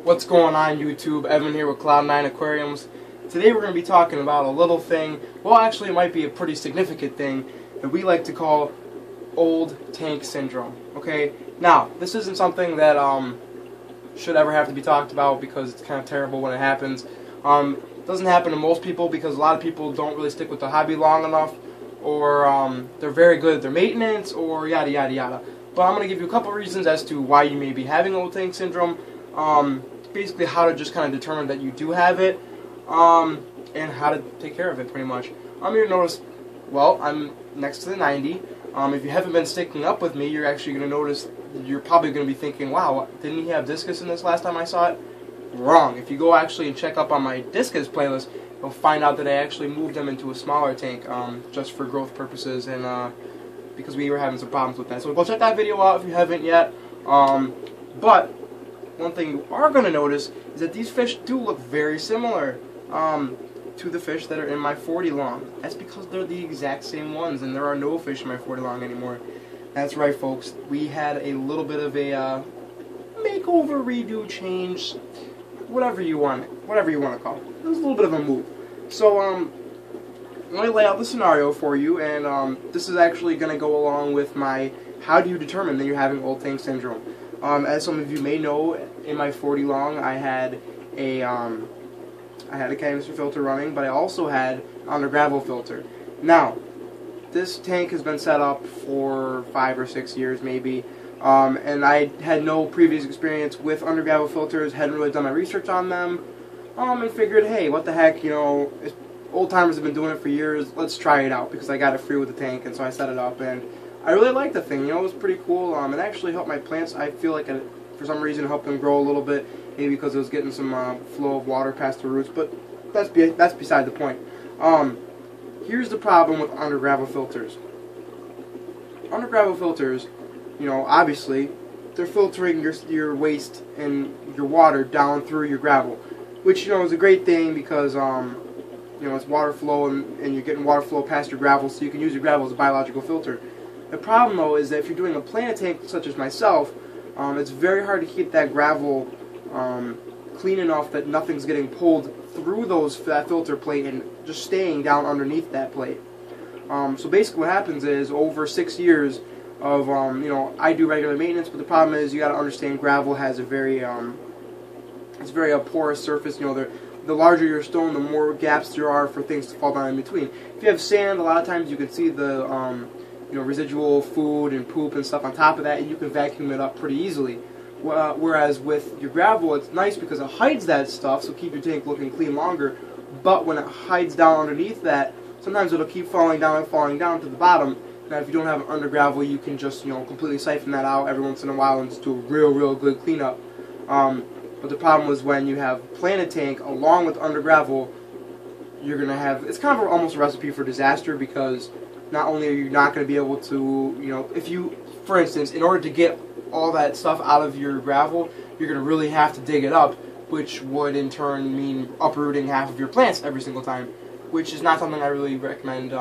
What's going on, YouTube? Evan here with Cloud9 Aquariums. Today we're going to be talking about a little thing, well actually it might be a pretty significant thing, that we like to call old tank syndrome. Okay, now this isn't something that should ever have to be talked about because it's kind of terrible when it happens. It doesn't happen to most people because a lot of people don't really stick with the hobby long enough, or they're very good at their maintenance, or yada yada yada. But I'm going to give you a couple reasons as to why you may be having old tank syndrome. Basically how to just kind of determine that you do have it, and how to take care of it, pretty much. You'll notice, well, I'm next to the 90. If you haven't been sticking up with me, you're actually going to notice, you're probably going to be thinking, wow, didn't he have discus in this last time I saw it? Wrong. If you go actually and check up on my discus playlist, you'll find out that I actually moved them into a smaller tank, just for growth purposes, and because we were having some problems with that. So go check that video out if you haven't yet. But one thing you are going to notice is that these fish do look very similar to the fish that are in my 40 long. That's because they're the exact same ones, and there are no fish in my 40 long anymore. That's right, folks. We had a little bit of a makeover, redo, change, whatever you want to call it. It was a little bit of a move. So let me lay out the scenario for you, and this is actually going to go along with my how do you determine that you're having old tank syndrome. As some of you may know, in my 40 long, I had a canister filter running, but I also had an under gravel filter. Now, this tank has been set up for 5 or 6 years, maybe, and I had no previous experience with under gravel filters. Hadn't really done my research on them, and figured, hey, what the heck, you know, old timers have been doing it for years. Let's try it out because I got it free with the tank, and so I set it up and I really liked the thing. You know, it was pretty cool. It actually helped my plants. I feel like for some reason it helped them grow a little bit. Maybe because it was getting some flow of water past the roots. But that's beside the point. Here's the problem with under gravel filters. Under gravel filters, you know, obviously they're filtering your waste and your water down through your gravel, which, you know, is a great thing because you know, it's water flow and you're getting water flow past your gravel, so you can use your gravel as a biological filter. The problem, though, is that if you're doing a plant tank such as myself, it's very hard to keep that gravel clean enough that nothing's getting pulled through that filter plate and just staying down underneath that plate. So basically what happens is, over 6 years of, you know, I do regular maintenance, but the problem is you got to understand gravel has a very, it's very a porous surface. You know, the larger your stone, the more gaps there are for things to fall down in between. If you have sand, a lot of times you can see the you know, residual food and poop and stuff on top of that, and you can vacuum it up pretty easily. Whereas with your gravel, it's nice because it hides that stuff, so keep your tank looking clean longer. But when it hides down underneath that, sometimes it'll keep falling down to the bottom. Now, if you don't have it under gravel, you can just, you know, completely siphon that out every once in a while and just do a real good cleanup. But the problem was when you have planted tank along with under gravel, you're gonna have, it's kind of almost a recipe for disaster, because not only are you not going to be able to, you know, if you, for instance, in order to get all that stuff out of your gravel, you're going to really have to dig it up, which would in turn mean uprooting half of your plants every single time, which is not something I really recommend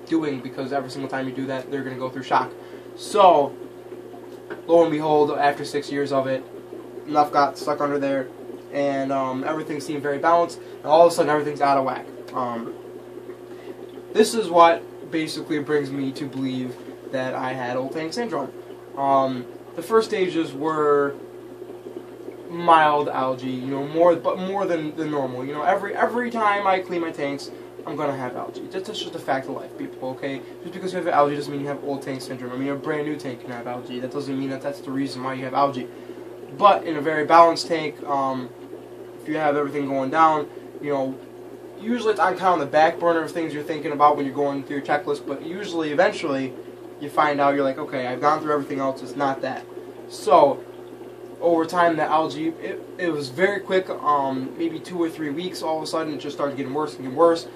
doing, because every single time you do that, they're going to go through shock. So, lo and behold, after 6 years of it, enough got stuck under there, and everything seemed very balanced, and all of a sudden everything's out of whack. This is what basically brings me to believe that I had old tank syndrome. The first stages were mild algae, you know, more than normal. You know, every time I clean my tanks, I'm gonna have algae. That's just a fact of life, people. Okay, just because you have algae doesn't mean you have old tank syndrome. I mean, a brand new tank can have algae. That doesn't mean that that's the reason why you have algae. But in a very balanced tank, if you have everything going down, you know, usually it's on kind of on the back burner of things you're thinking about when you're going through your checklist, but usually, eventually, you find out, you're like, okay, I've gone through everything else, it's not that. So, over time, the algae, it was very quick, maybe 2 or 3 weeks, all of a sudden, it just started getting worse and getting worse.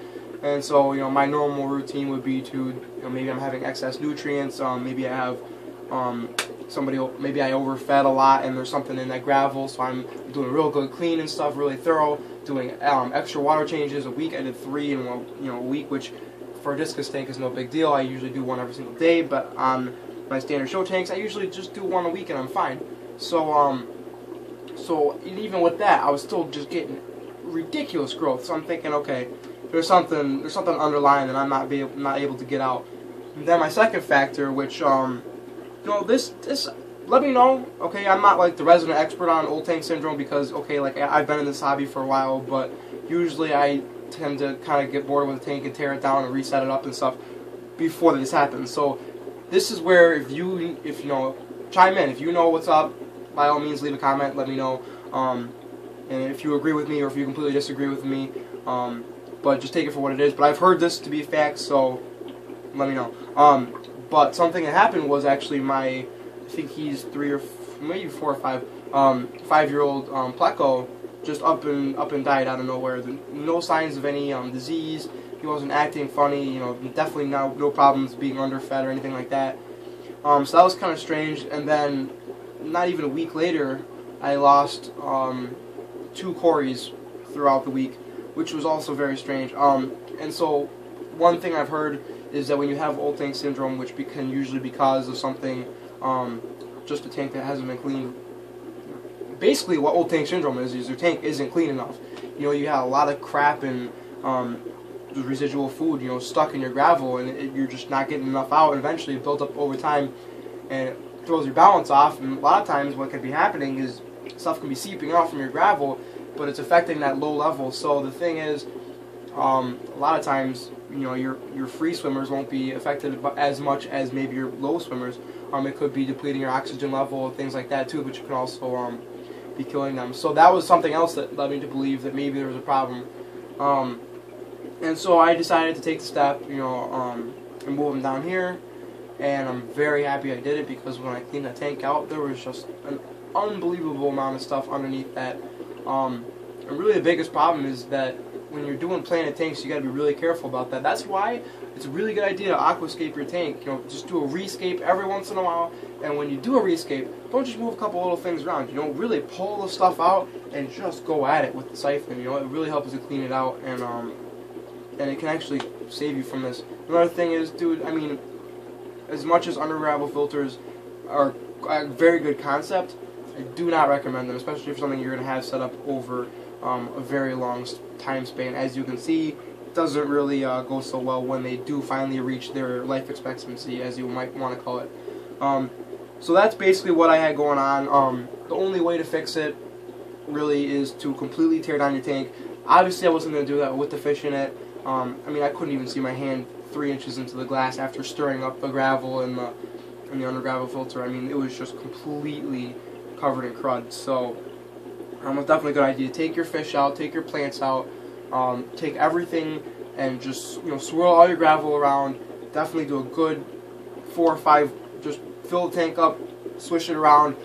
And so, you know, my normal routine would be to, you know, maybe I'm having excess nutrients, maybe I have, maybe I overfed a lot and there's something in that gravel, so I'm doing a real good clean and stuff, really thorough, doing extra water changes a week. I did 3 in a week, which for a discus tank is no big deal. I usually do 1 every single day, but on my standard show tanks, I usually just do 1 a week and I'm fine. So So even with that, I was still just getting ridiculous growth. So I'm thinking, okay, there's something underlying that I'm not able to get out. And then my second factor, which this let me know. Okay, I'm not like the resident expert on old tank syndrome because okay, like I've been in this hobby for a while, but usually I tend to kind of get bored with a tank and tear it down and reset it up and stuff before this happens. So this is where if you know, chime in. If you know what's up, by all means leave a comment, let me know. And if you agree with me or if you completely disagree with me, but just take it for what it is. But I've heard this to be fact, so let me know. But something that happened was actually I think he's 3 or maybe 4 or 5, 5-year-old Pleco just up and died out of nowhere. No signs of any disease. He wasn't acting funny. You know, definitely no problems being underfed or anything like that. So that was kind of strange. And then, not even a week later, I lost 2 Corys throughout the week, which was also very strange. And so, one thing I've heard is that when you have old tank syndrome, which can usually be caused of something, just a tank that hasn't been cleaned. Basically, what old tank syndrome is your tank isn't clean enough. You know, you have a lot of crap and residual food, you know, stuck in your gravel, and you're just not getting enough out, and eventually it builds up over time, and it throws your balance off. And a lot of times, what can be happening is stuff can be seeping out from your gravel, but it's affecting that low level. So the thing is, a lot of times, you know, your free swimmers won't be affected as much as maybe your low swimmers. It could be depleting your oxygen level, things like that too, but you can also be killing them. So that was something else that led me to believe that maybe there was a problem. And so I decided to take the step, you know, and move them down here. And I'm very happy I did it because when I cleaned that tank out, there was just an unbelievable amount of stuff underneath that. And really the biggest problem is that when you're doing planted tanks, you got to be really careful about that. That's why it's a really good idea to aquascape your tank. You know, just do a rescape every once in a while. And when you do a rescape, don't just move a couple little things around. You know, really pull the stuff out and just go at it with the siphon. You know, it really helps to clean it out, and it can actually save you from this. Another thing is, dude, I mean, as much as under gravel filters are a very good concept, I do not recommend them, especially for something you're going to have set up over a very long time span. As you can see, it doesn't really go so well when they do finally reach their life expectancy, as you might want to call it. So that's basically what I had going on. The only way to fix it really is to completely tear down your tank. Obviously, I wasn't going to do that with the fish in it. I mean, I couldn't even see my hand 3 inches into the glass after stirring up the gravel and the under gravel filter. I mean, it was just completely covered in crud. So it's definitely a good idea. Take your fish out, take your plants out, take everything, and just, you know, swirl all your gravel around. Definitely do a good 4 or 5. Just fill the tank up, swish it around,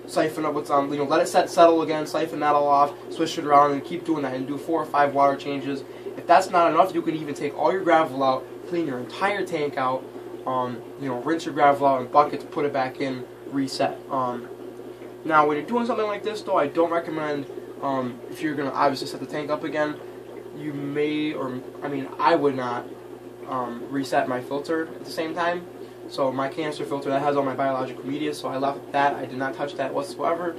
siphon up what's on. You know, let it settle again, siphon that all off, swish it around, and keep doing that. And do 4 or 5 water changes. If that's not enough, you can even take all your gravel out, clean your entire tank out. You know, rinse your gravel out in buckets, put it back in, reset. Now, when you're doing something like this, though, I don't recommend, if you're going to obviously set the tank up again, you may, or, I mean, I would not reset my filter at the same time. So my canister filter, that has all my biological media, so I left that. I did not touch that whatsoever.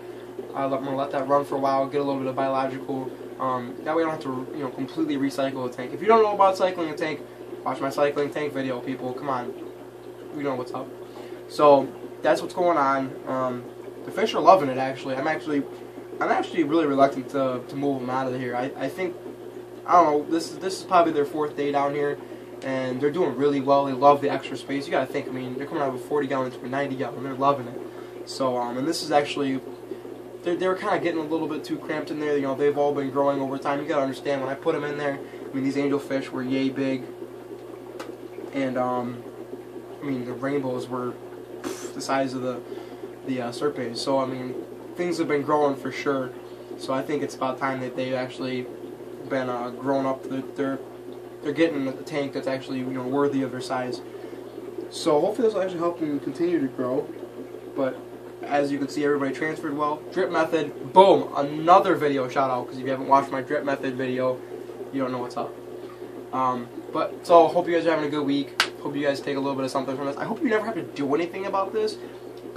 I'm going to let that run for a while, get a little bit of biological. That way I don't have to, you know, completely recycle the tank. If you don't know about cycling a tank, watch my cycling tank video, people. Come on. We know what's up. So that's what's going on. The fish are loving it, actually. I'm actually really reluctant to move them out of here. I think, I don't know, this is probably their 4th day down here, and they're doing really well. They love the extra space. You gotta think, I mean, they're coming out of a 40-gallon to a 90-gallon. They're loving it. So, and this is actually, they were kind of getting a little bit too cramped in there. You know, they've all been growing over time. You gotta understand, when I put them in there, I mean, these angelfish were yay big, and I mean, the rainbows were the size of the serpes. So I mean, things have been growing for sure. So I think it's about time that they've actually been grown up. They're getting a tank that's actually, you know, worthy of their size. So hopefully this will actually help them continue to grow. But as you can see, everybody transferred well. Drip method, boom, another video shout out, because if you haven't watched my drip method video, you don't know what's up. So hope you guys are having a good week. Hope you guys take a little bit of something from this. I hope you never have to do anything about this.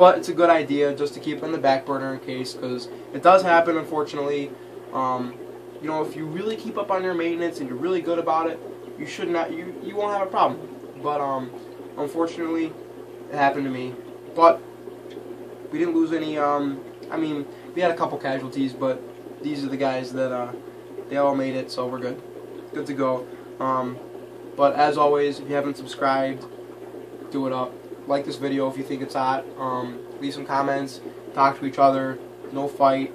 but it's a good idea just to keep in the back burner in case, because it does happen, unfortunately. You know, if you really keep up on your maintenance and you're really good about it, you won't have a problem. But unfortunately, it happened to me. But we didn't lose any. I mean, we had a couple casualties, but these are the guys that they all made it, so we're good to go. But as always, if you haven't subscribed, do it up. Like this video if you think it's hot. Leave some comments. Talk to each other. No fight.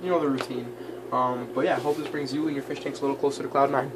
You know the routine. But yeah, I hope this brings you and your fish tanks a little closer to Cloud 9.